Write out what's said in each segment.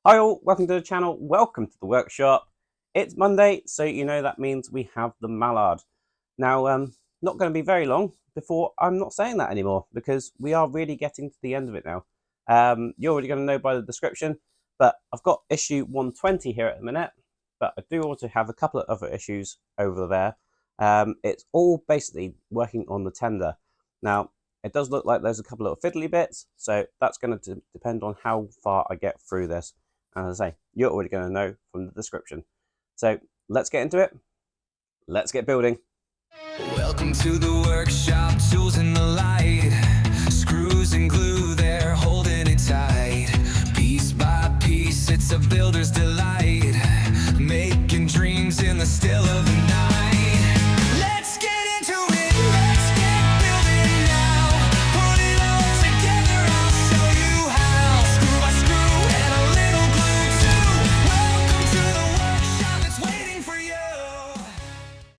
Hi all, welcome to the channel, welcome to the workshop. It's Monday, so you know that means we have the Mallard. Now, not going to be very long before I'm not saying that anymore, because we are really getting to the end of it now. You're already going to know by the description, but I've got issue 120 here at the minute, but I do also have a couple of other issues over there. It's all basically working on the tender. Now, it does look like there's a couple of fiddly bits, so that's going to depend on how far I get through this. And as I say, you're already going to know from the description. So let's get into it. Let's get building. Welcome to the workshop, tools in the light. Screws and glue, they're holding it tight. Piece by piece, it's a builder's delight. Making dreams in the still of the night. Let's get into it, let's get building now. Put it all together, I'll show you how. Screw by screw and a little glue too. Welcome to the workshop, it's waiting for you.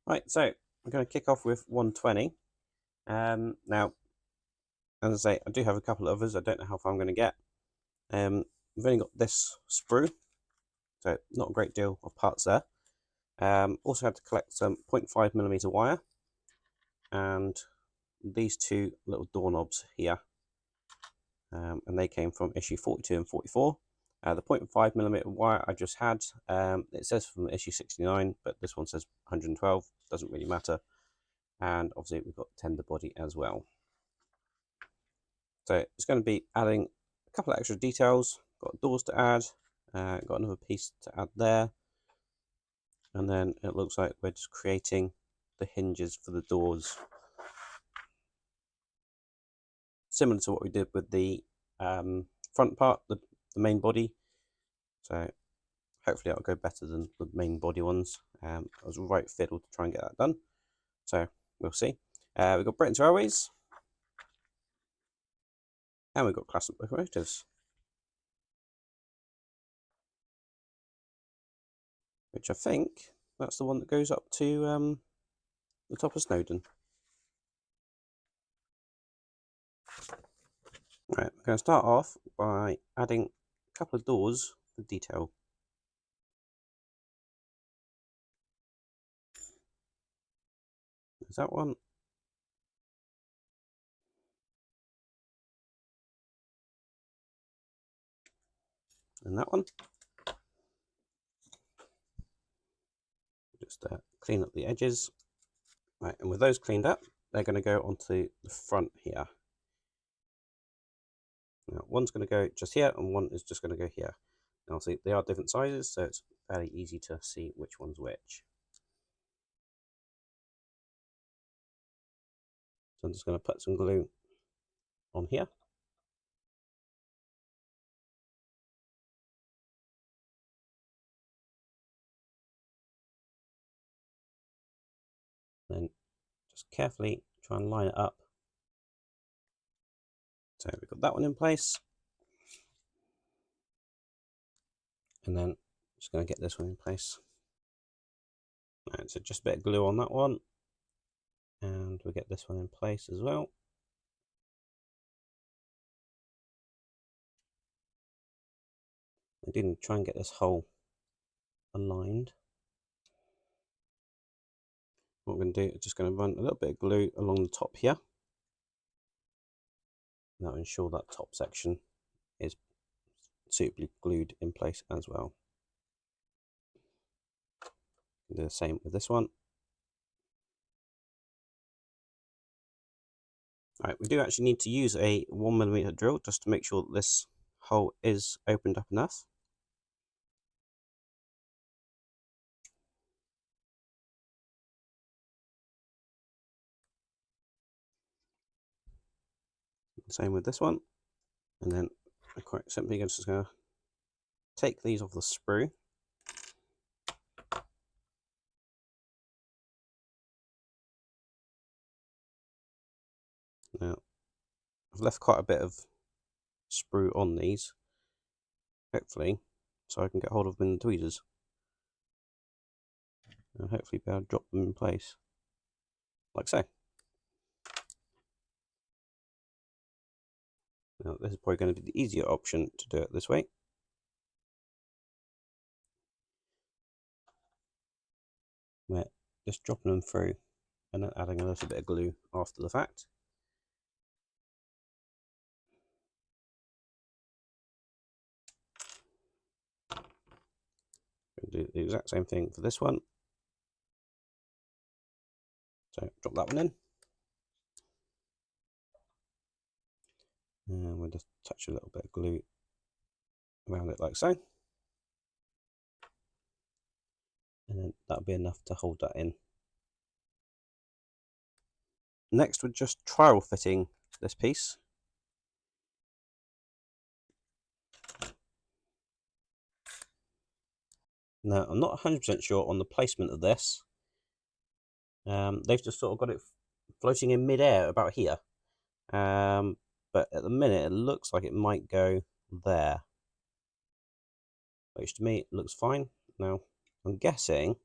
Right, so I'm going to kick off with 120. Now, as I say, I do have a couple of others. I don't know how far I'm going to get. I've only got this sprue, so not a great deal of parts there. Also had to collect some 0.5mm wire and these two little doorknobs here, and they came from issue 42 and 44. The 0.5mm wire I just had, it says from issue 69, but this one says 112, doesn't really matter. And obviously we've got tender body as well. So it's going to be adding a couple of extra details. Got doors to add, got another piece to add there. And then it looks like we're just creating the hinges for the doors. Similar to what we did with the front part, the main body. So hopefully it'll go better than the main body ones. I was right fiddle to try and get that done. So we'll see. We've got Britain's Railways. And we've got Classic Locomotives. Which I think that's the one that goes up to the top of Snowdon. Right, we're going to start off by adding a couple of doors for detail. There's that one. And that one. Just clean up the edges. Right, and with those cleaned up, they're going to go onto the front here. Now, one's going to go just here, and one is just going to go here. Now, see, they are different sizes, so it's fairly easy to see which one's which. So I'm just going to put some glue on here. Then just carefully try and line it up. So we've got that one in place. And then just going to get this one in place. Right, so just a bit of glue on that one. And we'll get this one in place as well. I didn't try and get this hole aligned. What we're going to do is just going to run a little bit of glue along the top here. That'll ensure that top section is suitably glued in place as well. Do the same with this one. Right, we do actually need to use a 1mm drill just to make sure that this hole is opened up enough. Same with this one. And then I'm quite simply just going to take these off the sprue. Now, I've left quite a bit of sprue on these, hopefully, so I can get hold of them in the tweezers. And hopefully be able to drop them in place, like so. Now, this is probably going to be the easier option to do it this way. We're just dropping them through and then adding a little bit of glue after the fact. We'll do the exact same thing for this one. So drop that one in. And we'll just touch a little bit of glue around it like so. And then that'll be enough to hold that in. Next, we're just trial fitting this piece. Now, I'm not 100% sure on the placement of this. They've just sort of got it floating in midair about here. But at the minute, it looks like it might go there, which to me looks fine. Now, I'm guessing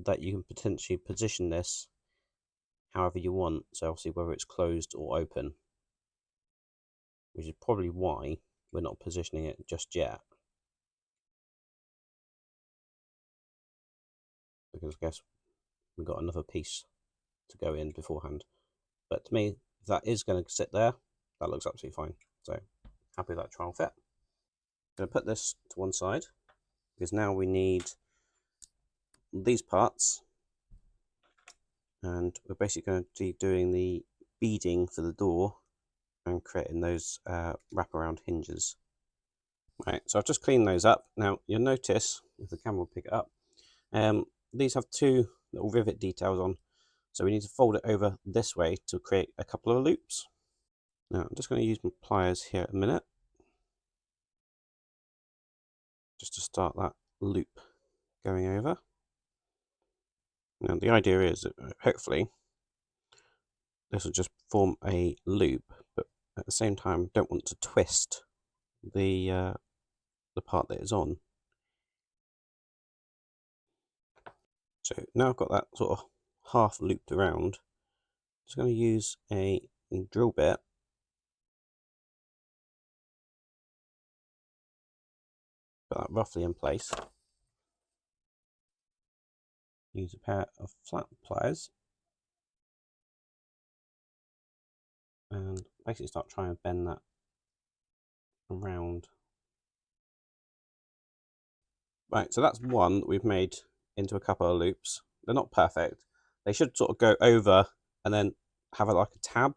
that you can potentially position this however you want. So obviously whether it's closed or open, which is probably why we're not positioning it just yet. Because I guess we've got another piece to go in beforehand. But to me, if that is going to sit there, that looks absolutely fine. So happy with that trial fit. I'm going to put this to one side because now we need these parts, and we're basically going to be doing the beading for the door and creating those wraparound hinges. Right, so I've just cleaned those up. Now you'll notice, if the camera will pick it up, these have two little rivet details on, so we need to fold it over this way to create a couple of loops. Now I'm just going to use my pliers here a minute, just to start that loop going over. Now the idea is that hopefully this will just form a loop, but at the same time don't want to twist the part that it's on. So now I've got that sort of half looped around, I'm just going to use a drill bit put that roughly in place. Use a pair of flat pliers and basically start trying to bend that around. Right, so that's one that we've made into a couple of loops. They're not perfect. They should sort of go over and then have like a tab,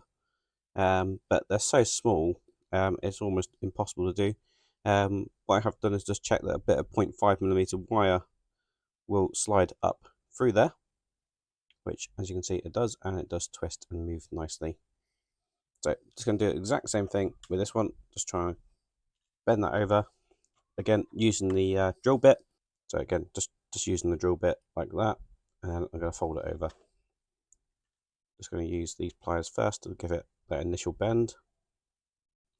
but they're so small, it's almost impossible to do. What I have done is just check that a bit of 0.5mm wire will slide up through there, which as you can see it does, and it does twist and move nicely. So just going to do the exact same thing with this one, just try and bend that over, again using the drill bit. So again, just using the drill bit like that, and then I'm going to fold it over. Just going to use these pliers first to give it that initial bend.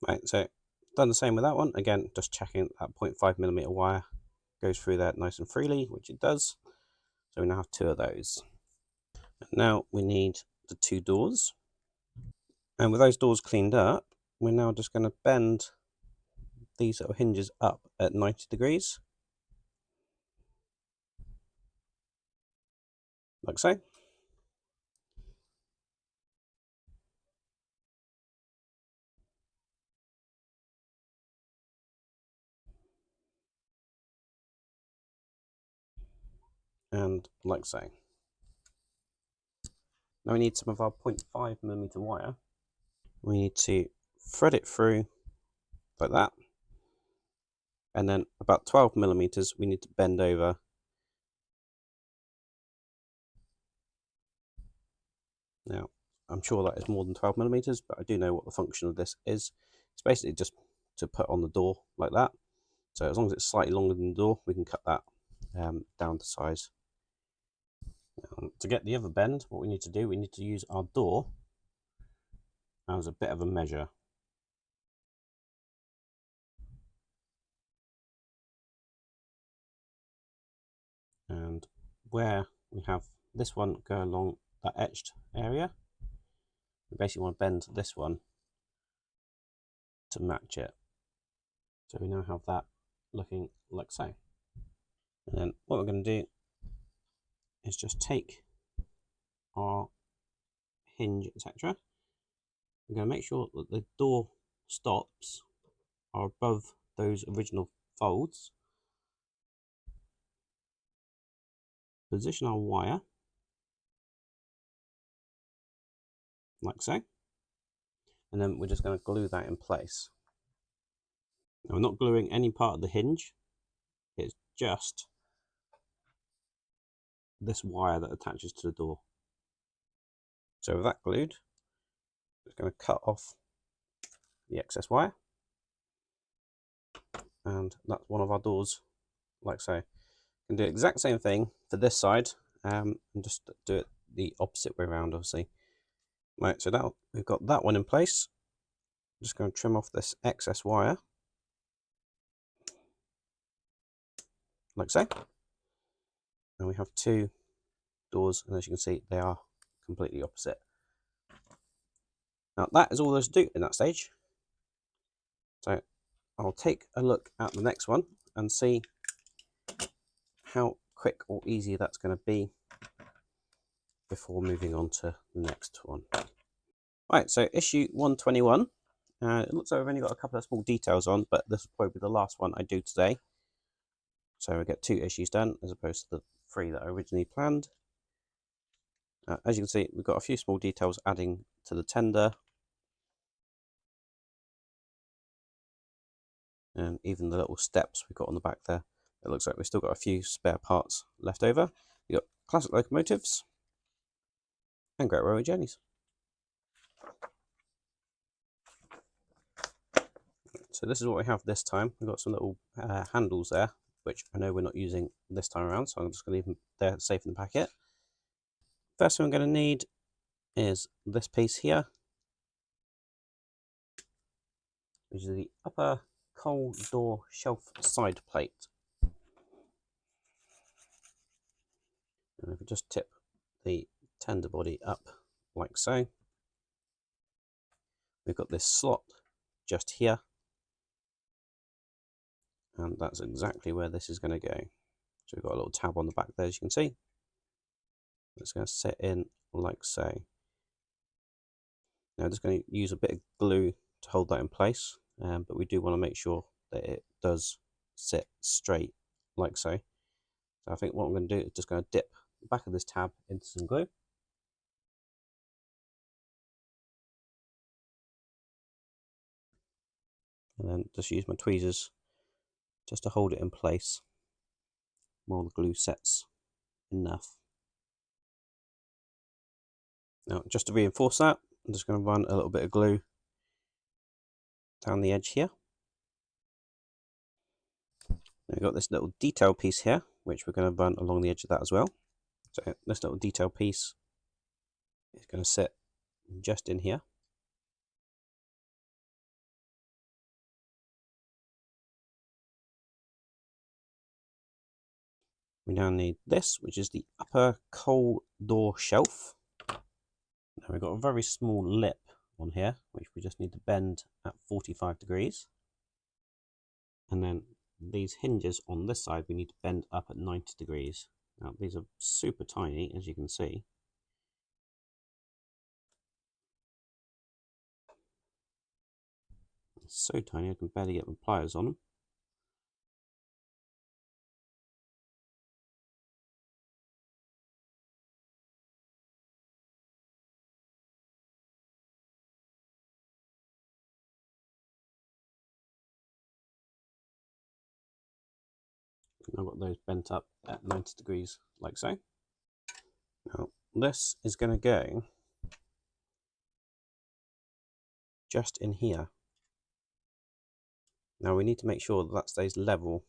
Right, so done the same with that one. Again, just checking that 0.5mm wire goes through there nice and freely, which it does. So we now have two of those. And now we need the two doors. And with those doors cleaned up, we're now just going to bend these little hinges up at 90 degrees. Like so. And like so. Now we need some of our 0.5mm wire. We need to thread it through like that. And then about 12mm we need to bend over. Now, I'm sure that is more than 12mm, but I do know what the function of this is. It's basically just to put on the door like that. So as long as it's slightly longer than the door, we can cut that down to size. To get the other bend, what we need to do, we need to use our door as a bit of a measure. And where we have this one go along that etched area, we basically want to bend this one to match it. So we now have that looking like so. And then what we're going to do is just take our hinge, etc. We're going to make sure that the door stops are above those original folds. Position our wire like so, and then we're just going to glue that in place. Now, we're not gluing any part of the hinge, it's just this wire that attaches to the door. So with that glued, I'm just going to cut off the excess wire, and that's one of our doors like so. You can do the exact same thing for this side, and just do it the opposite way around, obviously. Right, so now we've got that one in place. I'm just going to trim off this excess wire like so, and we have two doors, and as you can see, they are completely opposite. Now that is all there's to do in that stage, so I'll take a look at the next one and see how quick or easy that's going to be before moving on to the next one. Right, so issue 121. It looks like I've only got a couple of small details on, but this will probably be the last one I do today. So we get 2 issues done as opposed to the 3 that I originally planned. As you can see, we've got a few small details adding to the tender, and even the little steps we've got on the back there. It looks like we've still got a few spare parts left over. We've got classic locomotives and Great Railway Journeys. So this is what we have this time. We've got some little handles there, which I know we're not using this time around, so I'm just going to leave them there safe in the packet. First thing I'm going to need is this piece here, which is the upper coal door shelf side plate. And if we just tip the tender body up like so, we've got this slot just here, and that's exactly where this is going to go. So we've got a little tab on the back there, as you can see. It's going to sit in like so. Now I'm just going to use a bit of glue to hold that in place, but we do want to make sure that it does sit straight like so. So I think what I'm going to do is just going to dip the back of this tab into some glue. And then just use my tweezers just to hold it in place while the glue sets enough. Now, just to reinforce that, I'm just going to run a little bit of glue down the edge here. We've got this little detail piece here, which we're going to run along the edge of that as well. So this little detail piece is going to sit just in here. We now need this, which is the upper coal door shelf. Now we've got a very small lip on here, which we just need to bend at 45 degrees. And then these hinges on this side, we need to bend up at 90 degrees. Now these are super tiny, as you can see. It's so tiny I can barely get my pliers on them. I've got those bent up at 90 degrees like so. Now this is going to go just in here. Now we need to make sure that that stays level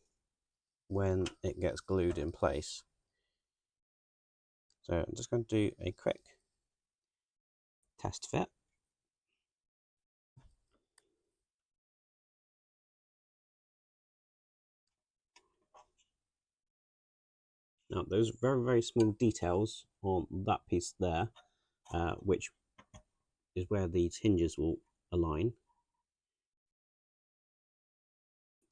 when it gets glued in place. So I'm just going to do a quick test fit. Now those very, very small details on that piece there, which is where these hinges will align.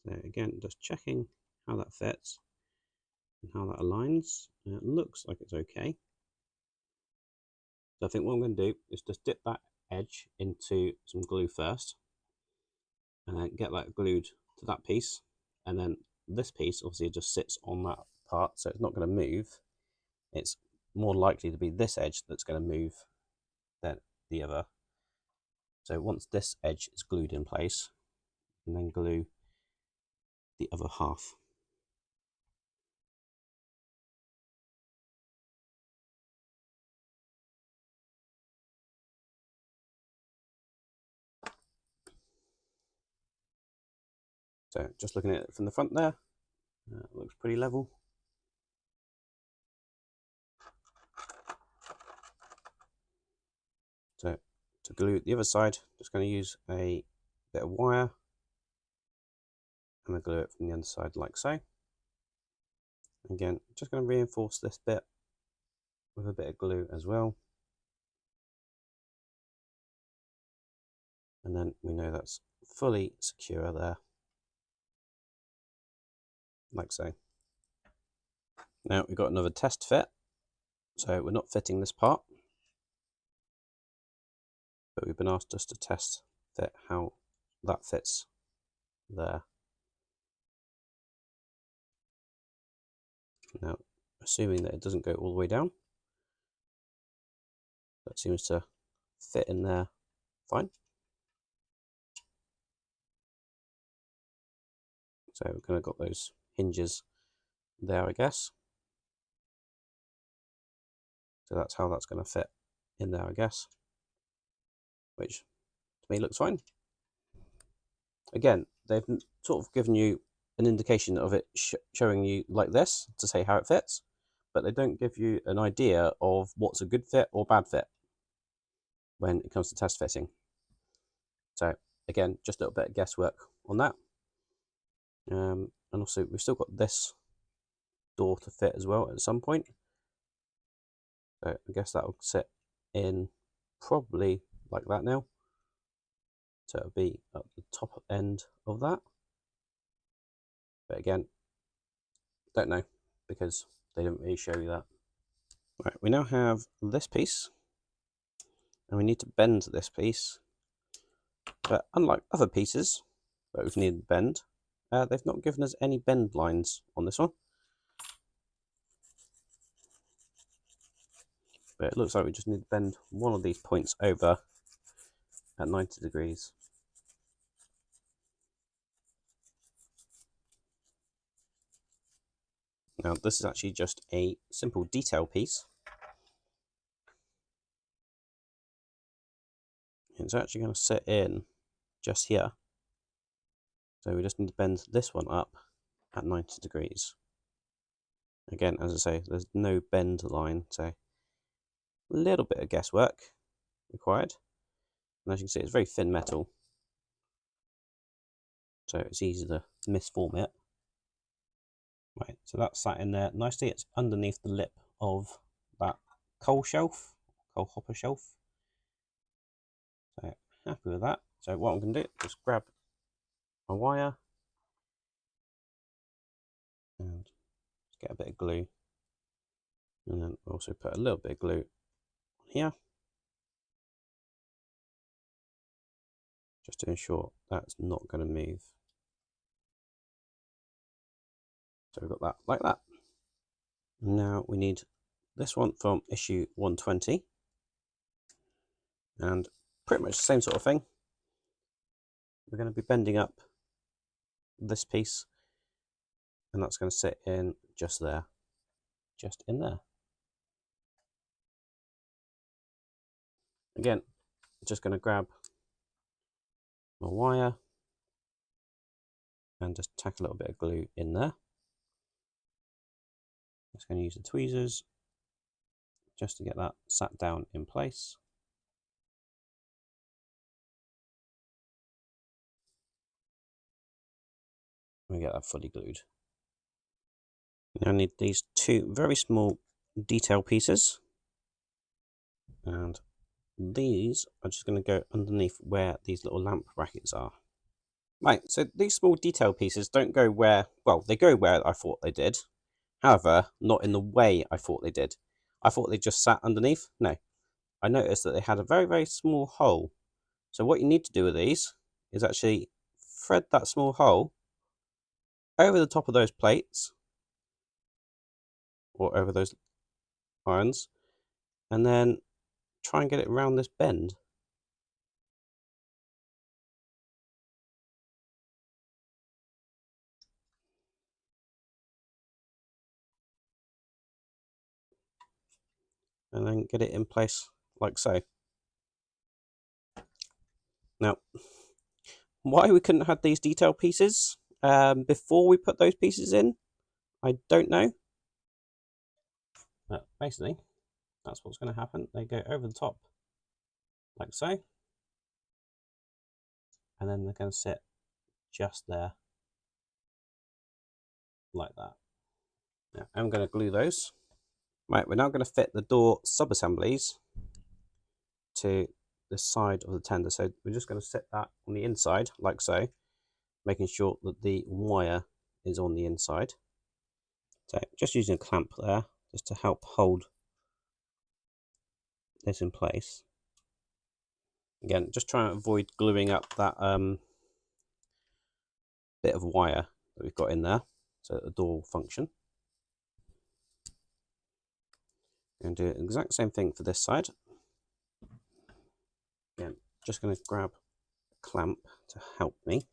So again, just checking how that fits. and how that aligns. It looks like it's okay. So I think what I'm going to do is just dip that edge into some glue first, and then get that glued to that piece, and then this piece obviously just sits on that part, so it's not going to move. It's more likely to be this edge that's going to move than the other. So once this edge is glued in place, and then glue the other half. So just looking at it from the front there, it looks pretty level. So to glue the other side, just going to use a bit of wire, and I glue it from the other side like so. Again, just going to reinforce this bit with a bit of glue as well. And then we know that's fully secure there, like so. Now we've got another test fit, so we're not fitting this part, but we've been asked just to test fit how that fits there. Now, assuming that it doesn't go all the way down, that seems to fit in there fine. So we're kind of got those hinges there, I guess. So that's how that's going to fit in there, I guess, which to me looks fine. Again, they've sort of given you an indication of it showing you like this to say how it fits, but they don't give you an idea of what's a good fit or bad fit when it comes to test fitting. So again, just a little bit of guesswork on that. And also we've still got this door to fit as well at some point. So I guess that'll sit in probably like that now. So it'll be at the top end of that. But again, don't know because they didn't really show you that. Right, we now have this piece, and we need to bend this piece. But unlike other pieces that we've needed to bend, they've not given us any bend lines on this one. But it looks like we just need to bend one of these points over at 90 degrees. Now this is actually just a simple detail piece. It's actually going to sit in just here. So we just need to bend this one up at 90 degrees. Again, as I say, there's no bend line, so a little bit of guesswork required. And as you can see, it's very thin metal, so it's easy to misform it. Right, so that's sat in there nicely. It's underneath the lip of that coal hopper shelf. So happy with that. So what I'm going to do is grab my wire and just get a bit of glue, and then also put a little bit of glue on here, just to ensure that's not going to move. So we've got that like that. Now we need this one from issue 120, and pretty much the same sort of thing. We're going to be bending up this piece, and that's going to sit in just there, just in there. Again, just going to grab my wire and just tack a little bit of glue in there. Just going to use the tweezers just to get that sat down in place. And get that fully glued. Now I need these two very small detail pieces, and these are just going to go underneath where these little lamp brackets are. Right, so these small detail pieces don't go where, well, they go where I thought they did, However, not in the way I thought they did. I thought they just sat underneath. No, I noticed that they had a very, very small hole. So what you need to do with these is actually thread that small hole over the top of those plates or over those irons, and then try and get it around this bend. And then get it in place like so. Now, why we couldn't have these detail pieces before we put those pieces in, I don't know. But basically, that's what's going to happen. They go over the top like so, and then they're going to sit just there like that. Now, I'm going to glue those. Right, we're now going to fit the door sub-assemblies to the side of the tender. So we're just going to set that on the inside like so, making sure that the wire is on the inside. So just using a clamp there just to help hold this in place. Again, just trying to avoid gluing up that bit of wire that we've got in there so that the door will function. And do the exact same thing for this side. Again, just going to grab a clamp to help me.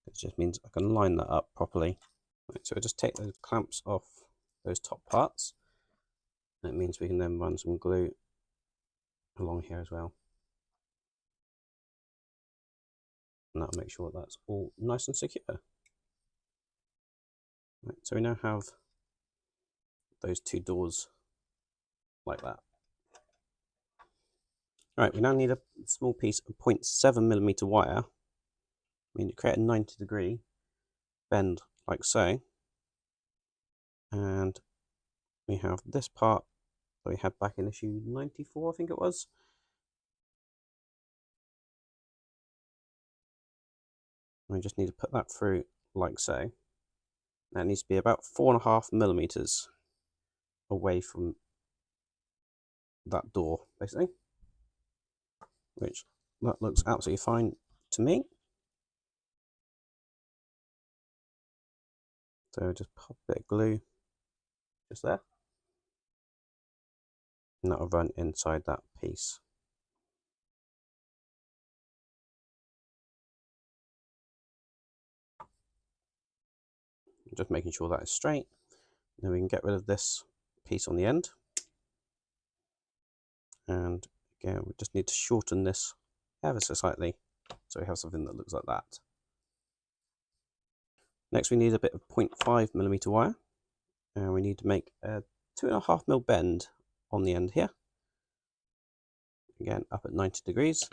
It just means I can line that up properly. Right, so I just take those clamps off those top parts. That means we can then run some glue along here as well. And that'll make sure that's all nice and secure. Right, so we now have those two doors like that. Right, we now need a small piece of 0.7mm wire. We need to create a 90-degree bend like so. And we have this part that we had back in issue 94, I think it was. We just need to put that through like so. That needs to be about 4.5mm away from that door, basically. Which that looks absolutely fine to me. So just pop a bit of glue just there. And that'll run inside that piece. Just making sure that is straight. Then we can get rid of this piece on the end. And again, we just need to shorten this ever so slightly so we have something that looks like that. Next, we need a bit of 0.5mm wire. And we need to make a 2.5mm bend on the end here. Again, up at 90 degrees.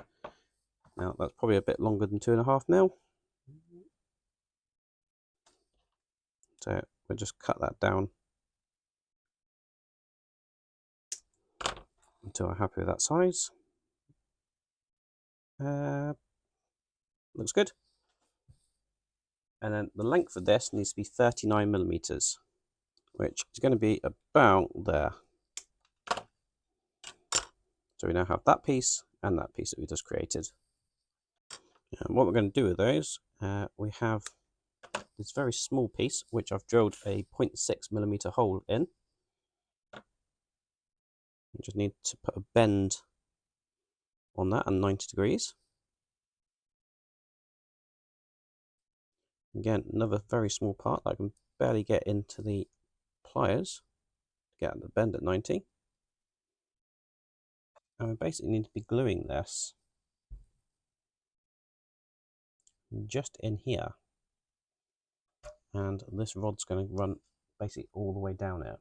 Now, that's probably a bit longer than 2.5mm. So we'll just cut that down until I'm happy with that size. Looks good. And then the length of this needs to be 39mm, which is going to be about there. So we now have that piece and that piece that we just created. And what we're going to do with those, we have this very small piece, which I've drilled a 0.6mm hole in. You just need to put a bend on that and 90 degrees. Again, another very small part that I can barely get into the pliers to get the bend at 90. And we basically need to be gluing this just in here. And this rod's going to run basically all the way down it.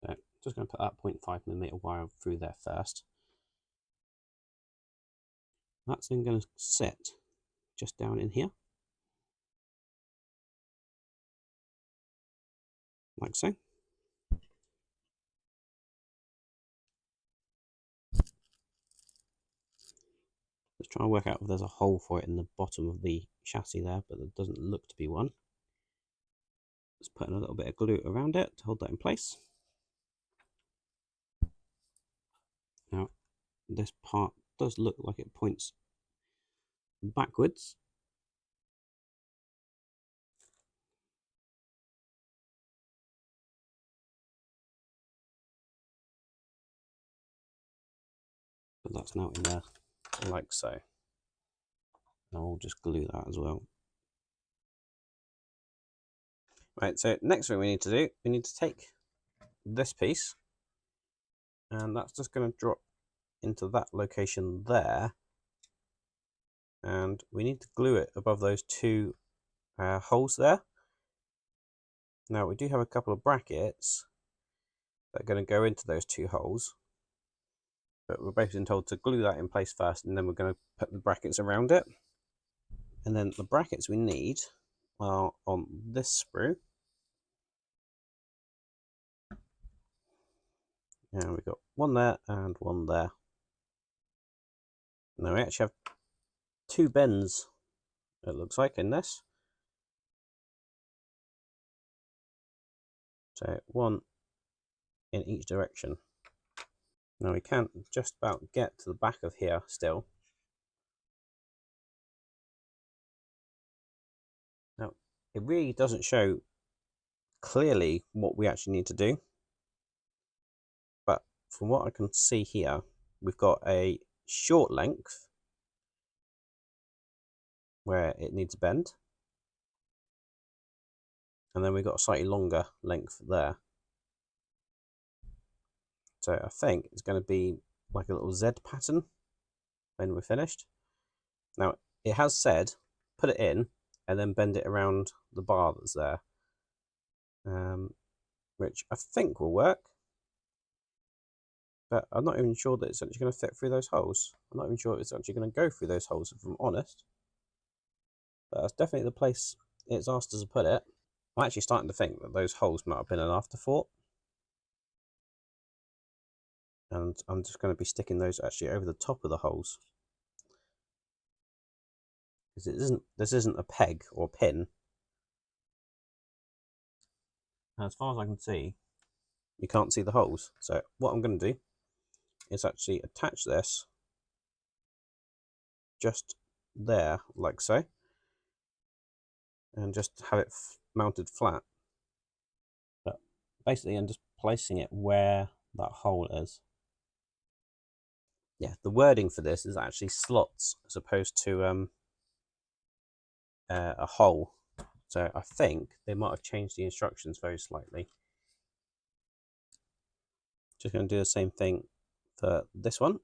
So just going to put that 0.5mm wire through there first. That's then going to sit just down in here, like so. Just try and work out if there's a hole for it in the bottom of the chassis there, but there doesn't look to be one. Just putting a little bit of glue around it to hold that in place. Now, this part does look like it points backwards. But that's now in there like so. I'll just glue that as well. Right, so next thing we need to do, we need to take this piece, and that's just going to drop into that location there, and we need to glue it above those two holes there. Now we do have a couple of brackets that are going to go into those two holes, but we're basically told to glue that in place first, and then we're going to put the brackets around it. And then the brackets we need are on this sprue. And we've got one there and one there. Now we actually have two bends, it looks like, in this. So one in each direction. Now we can't just about get to the back of here still. Now it really doesn't show clearly what we actually need to do, but from what I can see here, we've got a short length where it needs a bend, and then we've got a slightly longer length there. So I think it's going to be like a little Z pattern when we're finished. Now it has said put it in and then bend it around the bar that's there, which I think will work, but I'm not even sure that it's actually going to fit through those holes. I'm not even sure it's actually going to go through those holes, if I'm honest, but that's definitely the place it's asked us to put it. I'm actually starting to think that those holes might have been an afterthought, and I'm just going to be sticking those actually over the top of the holes, because this isn't a peg or pin. And as far as I can see, you can't see the holes. So what I'm going to do is actually attach this just there, like so, and just have it mounted flat. But basically I'm just placing it where that hole is. Yeah, the wording for this is actually slots as opposed to a hole. So I think they might have changed the instructions very slightly. Just going to do the same thing for this one.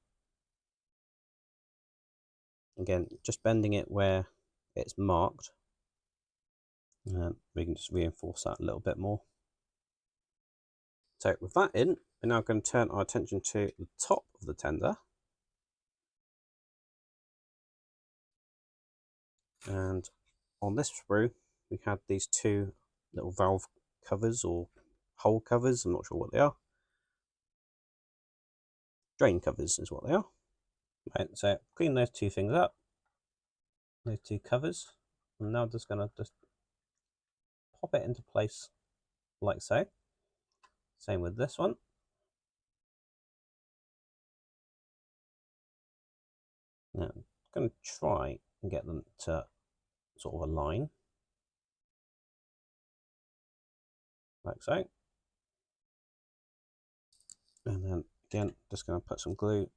Again, just bending it where it's marked. We can just reinforce that a little bit more. So with that in, we're now going to turn our attention to the top of the tender. And on this sprue, we had these two little valve covers or hole covers, I'm not sure what they are. Drain covers is what they are. Right, so clean those two things up, those two covers. I'm now just going to pop it into place like so. Same with this one. Now I'm going to try and get them to sort of align, like so. And then again, just going to put some glue.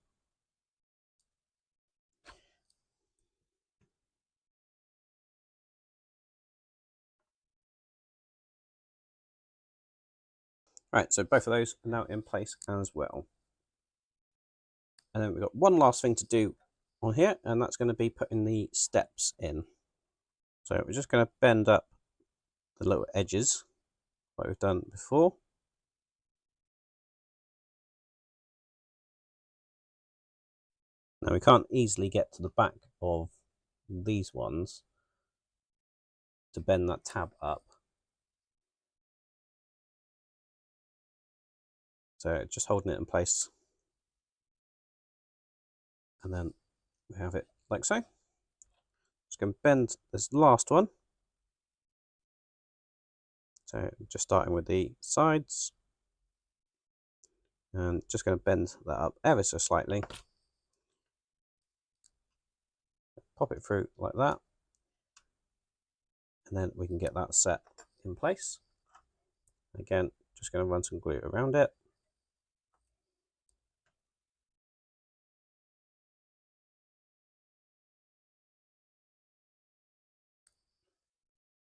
Right, so both of those are now in place as well. And then we've got one last thing to do on here, and that's going to be putting the steps in. So we're just going to bend up the little edges like we've done before. Now we can't easily get to the back of these ones to bend that tab up. So just holding it in place. And then we have it like so. Just going to bend this last one. So just starting with the sides, and just going to bend that up ever so slightly. Pop it through like that, and then we can get that set in place. Again, just going to run some glue around it.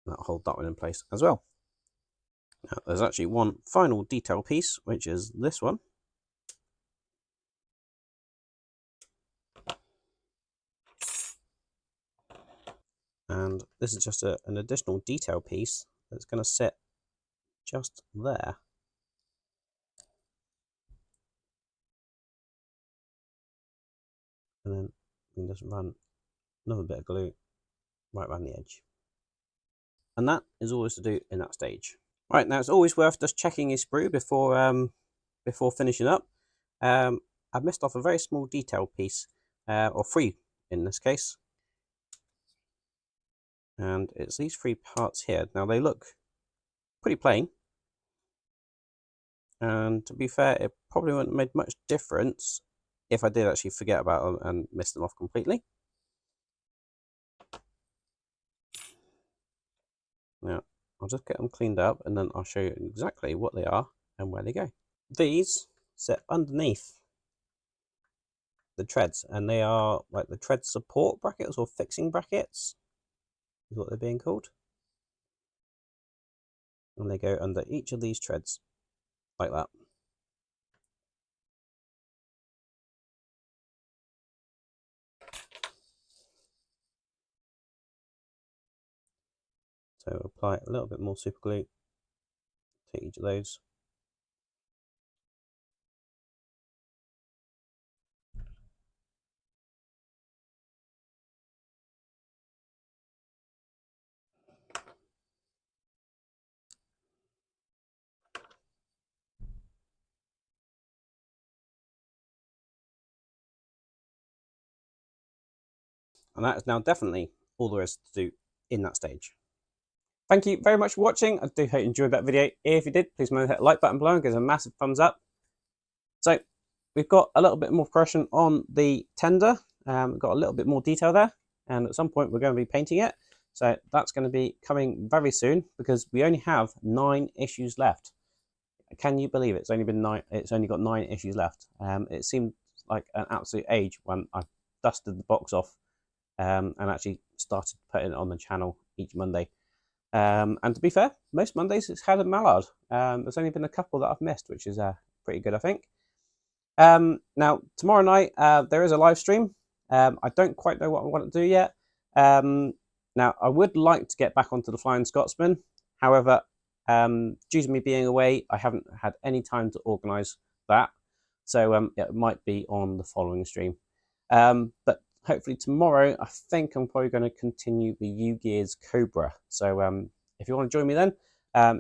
That'll hold that one in place as well. Now, there's actually one final detail piece, which is this one. And this is just an additional detail piece that's going to sit just there. And then we can just run another bit of glue right around the edge. And that is all there's to do in that stage. Right, now it's always worth just checking your sprue before finishing up. I've missed off a very small detail piece, or three in this case. And it's these three parts here. Now they look pretty plain. And to be fair, it probably wouldn't have made much difference if I did actually forget about them and miss them off completely. Now, I'll just get them cleaned up and then I'll show you exactly what they are and where they go. These sit underneath the treads, and they are like the tread support brackets or fixing brackets is what they're being called. And they go under each of these treads like that. So apply a little bit more super glue to each of those. And that is now definitely all there is to do in that stage. Thank you very much for watching. I do hope you enjoyed that video. If you did, please remember to hit the like button below and give us a massive thumbs up. So we've got a little bit more progression on the tender. We've got a little bit more detail there, and at some point we're going to be painting it. So that's going to be coming very soon because we only have 9 issues left. Can you believe it? It's only been 9. It's only got 9 issues left. It seemed like an absolute age when I dusted the box off and actually started putting it on the channel each Monday. And to be fair, most Mondays it's had a Mallard. There's only been a couple that I've missed, which is pretty good, I think. Now, tomorrow night there is a live stream. I don't quite know what I want to do yet. Now, I would like to get back onto the Flying Scotsman. However, due to me being away, I haven't had any time to organise that. So it might be on the following stream. But hopefully tomorrow, I think I'm probably going to continue the U-Gears Cobra. So if you want to join me then,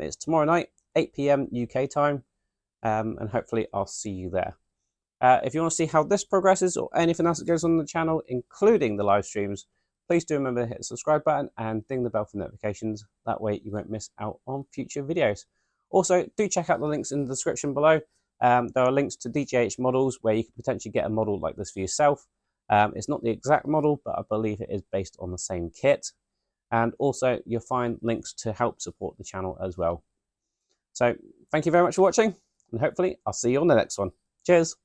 it's tomorrow night, 8 PM UK time, and hopefully I'll see you there. If you want to see how this progresses or anything else that goes on the channel, including the live streams, please do remember to hit the subscribe button and ding the bell for notifications. That way you won't miss out on future videos. Also, do check out the links in the description below. There are links to DJH models where you can potentially get a model like this for yourself. It's not the exact model, but I believe it is based on the same kit. And also, you'll find links to help support the channel as well. So, thank you very much for watching, and hopefully I'll see you on the next one. Cheers!